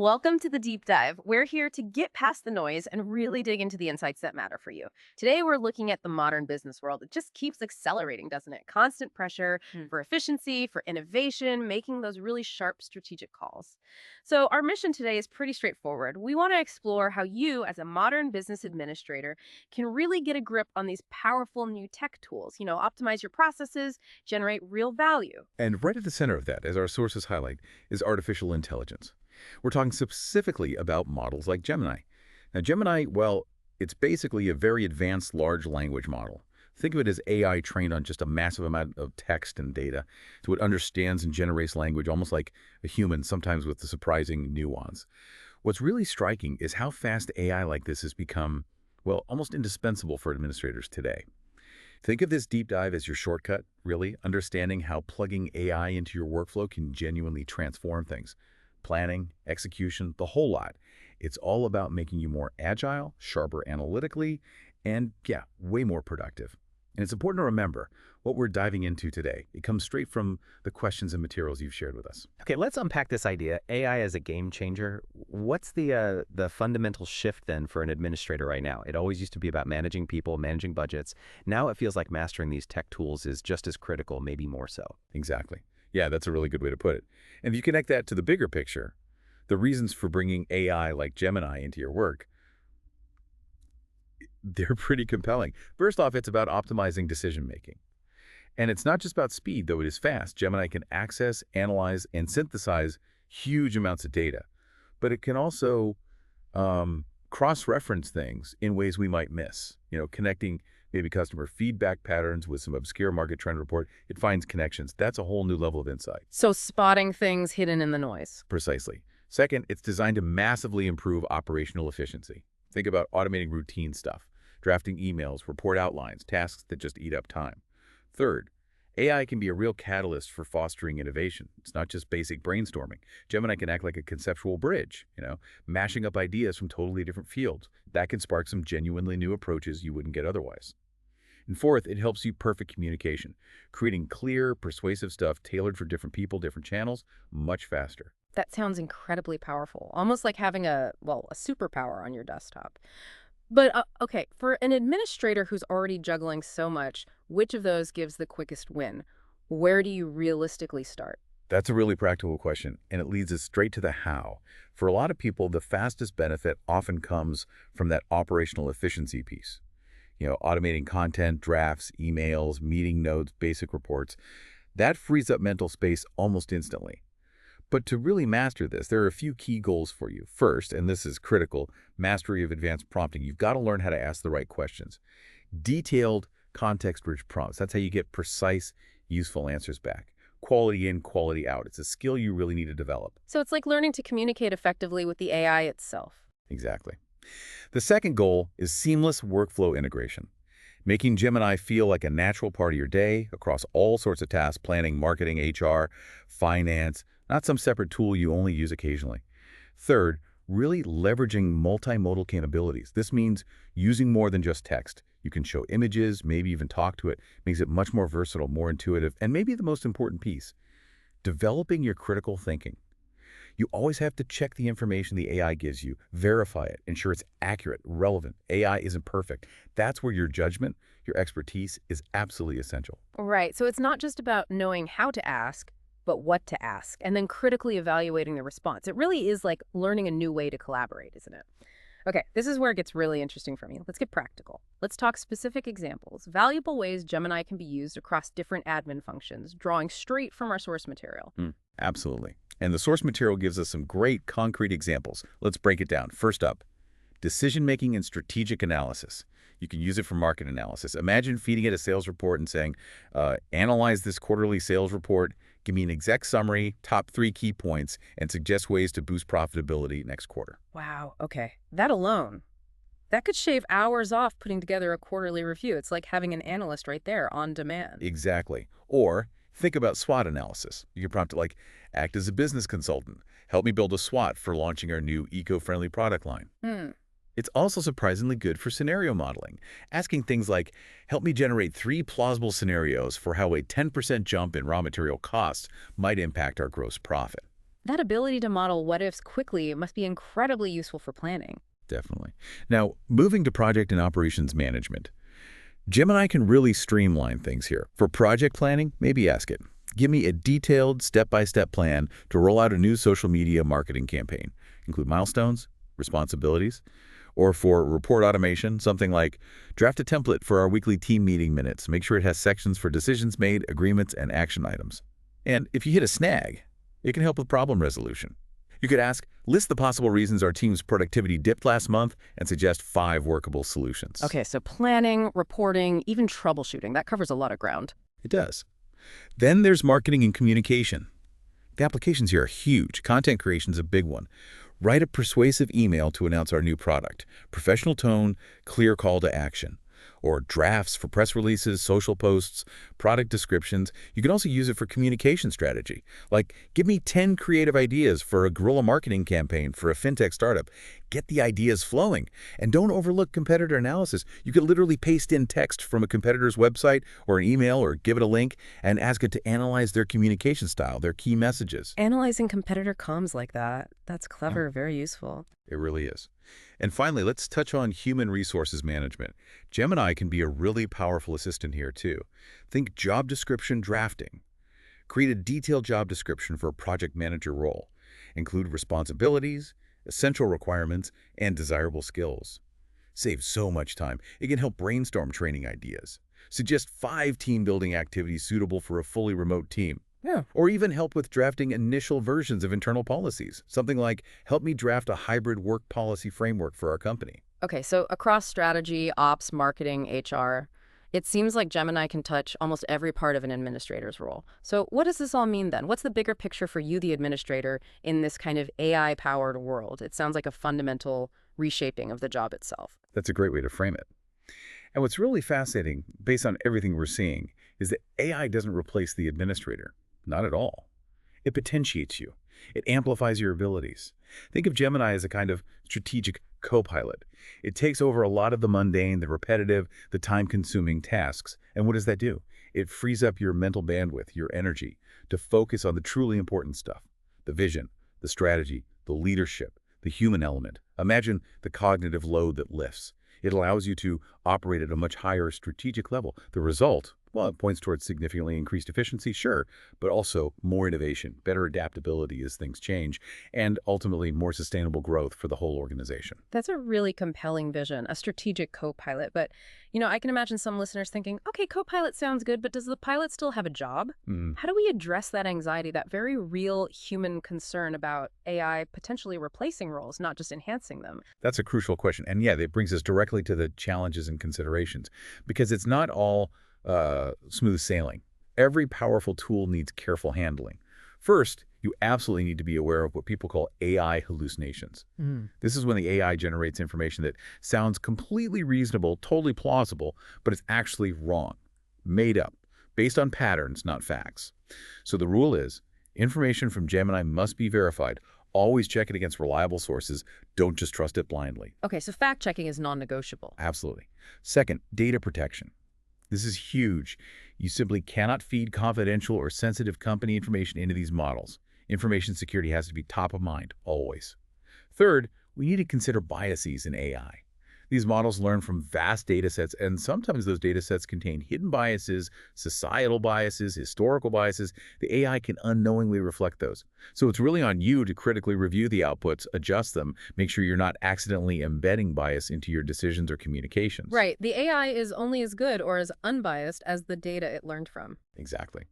Welcome to the deep dive. We're here to get past the noise and really dig into the insights that matter for you. Today, we're looking at the modern business world. It just keeps accelerating, doesn't it? Constant pressure for efficiency, for innovation, making those really sharp strategic calls. So, our mission today is pretty straightforward. We want to explore how you, as a modern business administrator, can really get a grip on these powerful new tech tools. Optimize your processes, generate real value. And right at the center of that, as our sources highlight, is artificial intelligence. We're talking specifically about models like Gemini. Now, Gemini, well, it's basically a very advanced large language model. Think of it as AI trained on just a massive amount of text and data, so it understands and generates language almost like a human, sometimes with the surprising nuance. What's really striking is how fast AI like this has become, well, almost indispensable for administrators today. Think of this deep dive as your shortcut, really, understanding how plugging AI into your workflow can genuinely transform things. Planning, execution, the whole lot. It's all about making you more agile, sharper analytically, and yeah, way more productive. And it's important to remember what we're diving into today. It comes straight from the questions and materials you've shared with us. Okay, let's unpack this idea. AI as a game changer. What's the fundamental shift then for an administrator right now? It always used to be about managing people, managing budgets. Now it feels like mastering these tech tools is just as critical, maybe more so. Exactly. Yeah, that's a really good way to put it. And if you connect that to the bigger picture, the reasons for bringing AI like Gemini into your work, they're pretty compelling. First off, it's about optimizing decision-making. And it's not just about speed, though it is fast. Gemini can access, analyze, and synthesize huge amounts of data. But it can also cross-reference things in ways we might miss. Connecting maybe customer feedback patterns with some obscure market trend report. It finds connections. That's a whole new level of insight. So, spotting things hidden in the noise. Precisely. Second, it's designed to massively improve operational efficiency. Think about automating routine stuff, drafting emails, report outlines, tasks that just eat up time. Third, AI can be a real catalyst for fostering innovation. It's not just basic brainstorming. Gemini can act like a conceptual bridge, mashing up ideas from totally different fields. That can spark some genuinely new approaches you wouldn't get otherwise. And fourth, it helps you perfect communication, creating clear, persuasive stuff tailored for different people, different channels, much faster. That sounds incredibly powerful, almost like having a superpower on your desktop. But, okay, for an administrator who's already juggling so much, which of those gives the quickest win? Where do you realistically start? That's a really practical question, and it leads us straight to the how. For a lot of people, the fastest benefit often comes from that operational efficiency piece. Automating content, drafts, emails, meeting notes, basic reports. That frees up mental space almost instantly. But to really master this, there are a few key goals for you. First, and this is critical, mastery of advanced prompting. You've got to learn how to ask the right questions. Detailed, context-rich prompts. That's how you get precise, useful answers back. Quality in, quality out. It's a skill you really need to develop. So it's like learning to communicate effectively with the AI itself. Exactly. The second goal is seamless workflow integration, making Gemini feel like a natural part of your day across all sorts of tasks, planning, marketing, HR, finance, not some separate tool you only use occasionally. Third, really leveraging multimodal capabilities. This means using more than just text. You can show images, maybe even talk to it, makes it much more versatile, more intuitive, and maybe the most important piece, developing your critical thinking. You always have to check the information the AI gives you, verify it, ensure it's accurate, relevant. AI isn't perfect. That's where your judgment, your expertise is absolutely essential. Right. So it's not just about knowing how to ask, but what to ask, and then critically evaluating the response. It really is like learning a new way to collaborate, isn't it? Okay, this is where it gets really interesting for me. Let's get practical. Let's talk specific examples, valuable ways Gemini can be used across different admin functions, drawing straight from our source material. Absolutely. And the source material gives us some great concrete examples. Let's break it down. First up, decision-making and strategic analysis. You can use it for market analysis. Imagine feeding it a sales report and saying, analyze this quarterly sales report, give me an exec summary, top 3 key points, and suggest ways to boost profitability next quarter. Wow, okay. That alone, that could shave hours off putting together a quarterly review. It's like having an analyst right there on demand. Exactly. Or think about SWOT analysis. You can prompt it like, act as a business consultant. Help me build a SWOT for launching our new eco-friendly product line. It's also surprisingly good for scenario modeling, asking things like, help me generate 3 plausible scenarios for how a 10% jump in raw material costs might impact our gross profit. That ability to model what-ifs quickly must be incredibly useful for planning. Definitely. Now, moving to project and operations management. Gemini can really streamline things here. For project planning, maybe ask it. Give me a detailed step-by-step plan to roll out a new social media marketing campaign. Include milestones, responsibilities, or for report automation, something like draft a template for our weekly team meeting minutes. Make sure it has sections for decisions made, agreements, and action items. And if you hit a snag, it can help with problem resolution. You could ask, list the possible reasons our team's productivity dipped last month and suggest 5 workable solutions. Okay, so planning, reporting, even troubleshooting, that covers a lot of ground. It does. Then there's marketing and communication. The applications here are huge. Content creation is a big one. Write a persuasive email to announce our new product. Professional tone, clear call to action. Or drafts for press releases, social posts, product descriptions. You can also use it for communication strategy. Like, give me 10 creative ideas for a guerrilla marketing campaign for a fintech startup. Get the ideas flowing. And don't overlook competitor analysis. You could literally paste in text from a competitor's website or an email or give it a link and ask it to analyze their communication style, their key messages. Analyzing competitor comms like that, that's clever, very useful. It really is. And finally, let's touch on human resources management. Gemini can be a really powerful assistant here too. Think job description drafting. Create a detailed job description for a project manager role. Include responsibilities, essential requirements, and desirable skills. Save so much time. It can help brainstorm training ideas. Suggest 5 team-building activities suitable for a fully remote team. Yeah. Or even help with drafting initial versions of internal policies. Something like, help me draft a hybrid work policy framework for our company. Okay, so across strategy, ops, marketing, HR, it seems like Gemini can touch almost every part of an administrator's role. So what does this all mean then? What's the bigger picture for you, the administrator, in this kind of AI-powered world? It sounds like a fundamental reshaping of the job itself. That's a great way to frame it. And what's really fascinating, based on everything we're seeing, is that AI doesn't replace the administrator. Not at all. It potentiates you. It amplifies your abilities. Think of Gemini as a kind of strategic co-pilot. It takes over a lot of the mundane, the repetitive, the time-consuming tasks. And what does that do? It frees up your mental bandwidth, your energy, to focus on the truly important stuff. The vision, the strategy, the leadership, the human element. Imagine the cognitive load that lifts. It allows you to operate at a much higher strategic level. The result, well, it points towards significantly increased efficiency, sure, but also more innovation, better adaptability as things change, and ultimately more sustainable growth for the whole organization. That's a really compelling vision, a strategic co-pilot. But, I can imagine some listeners thinking, okay, co-pilot sounds good, but does the pilot still have a job? How do we address that anxiety, that very real human concern about AI potentially replacing roles, not just enhancing them? That's a crucial question. And yeah, it brings us directly to the challenges and considerations, because it's not all smooth sailing. Every powerful tool needs careful handling. First, you absolutely need to be aware of what people call AI hallucinations. This is when the AI generates information that sounds completely reasonable, totally plausible, but it's actually wrong, made up, based on patterns, not facts. So the rule is, information from Gemini must be verified. Always check it against reliable sources. Don't just trust it blindly. Okay, so fact-checking is non-negotiable. Absolutely. Second, data protection. This is huge. You simply cannot feed confidential or sensitive company information into these models. Information security has to be top of mind, always. Third, we need to consider biases in AI. These models learn from vast data sets, and sometimes those data sets contain hidden biases, societal biases, historical biases. The AI can unknowingly reflect those. So it's really on you to critically review the outputs, adjust them, make sure you're not accidentally embedding bias into your decisions or communications. Right. The AI is only as good or as unbiased as the data it learned from. Exactly.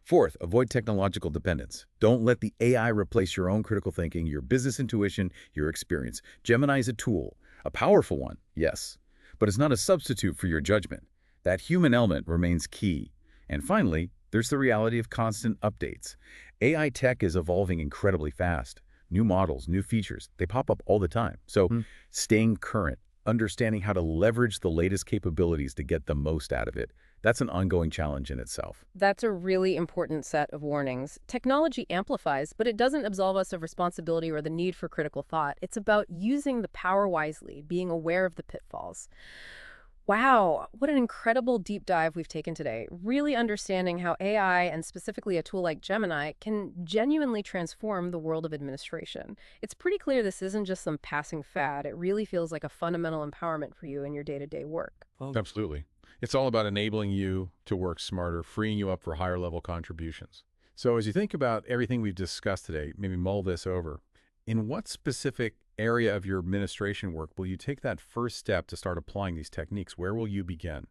Fourth, avoid technological dependence. Don't let the AI replace your own critical thinking, your business intuition, your experience. Gemini is a tool. A powerful one, yes, but it's not a substitute for your judgment. That human element remains key. And finally, there's the reality of constant updates. AI tech is evolving incredibly fast. New models, new features, they pop up all the time. So staying current, understanding how to leverage the latest capabilities to get the most out of it, that's an ongoing challenge in itself. That's a really important set of warnings. Technology amplifies, but it doesn't absolve us of responsibility or the need for critical thought. It's about using the power wisely, being aware of the pitfalls. Wow, what an incredible deep dive we've taken today. Really understanding how AI and specifically a tool like Gemini can genuinely transform the world of administration. It's pretty clear this isn't just some passing fad. It really feels like a fundamental empowerment for you in your day-to-day work. Well, Absolutely. It's all about enabling you to work smarter, freeing you up for higher level contributions. So as you think about everything we've discussed today, maybe mull this over. In what specific area of your administration work will you take that first step to start applying these techniques? Where will you begin?